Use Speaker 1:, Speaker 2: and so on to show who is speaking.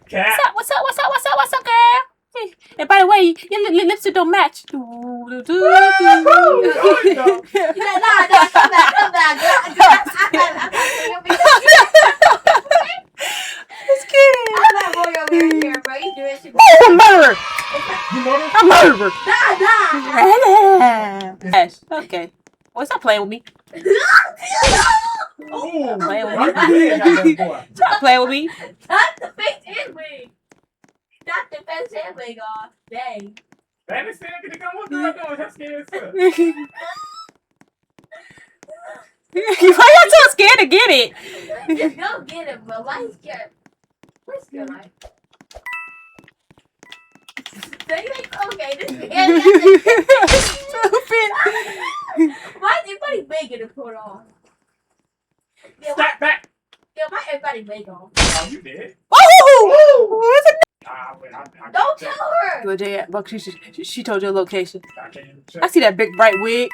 Speaker 1: Cat.
Speaker 2: What's up, girl? And by the way, your lipstick don't match.
Speaker 3: Nah, come back.
Speaker 2: Just kidding.
Speaker 3: I'm not going over here, bro. You doing shit.
Speaker 2: Oh, I'm murderer.
Speaker 1: You murder?
Speaker 2: I'm murderer.
Speaker 3: Nah.
Speaker 2: Yes. Okay. Well, stop playing with me.
Speaker 1: Ooh.
Speaker 2: Playing with
Speaker 1: Why
Speaker 2: me.
Speaker 1: you did that boy?
Speaker 2: Stop playing with me.
Speaker 3: Not the face and wig. Not the face and wig off. Dang.
Speaker 1: That is saying to come with girl doing that scared stuff.
Speaker 2: Why y'all so scared to get it?
Speaker 3: Just go get him, bro. Why you scared? What's your life? So you ain't okay. This man.
Speaker 2: Stupid.
Speaker 3: Why is everybody begging to put on? Yeah, why,
Speaker 1: Step back.
Speaker 3: yeah, why everybody beg on?
Speaker 1: Oh, you did.
Speaker 2: Oh! What's it?
Speaker 3: Don't tell her.
Speaker 2: Good day, Buck. She told your location.
Speaker 1: I can't even
Speaker 2: I see that big bright wig.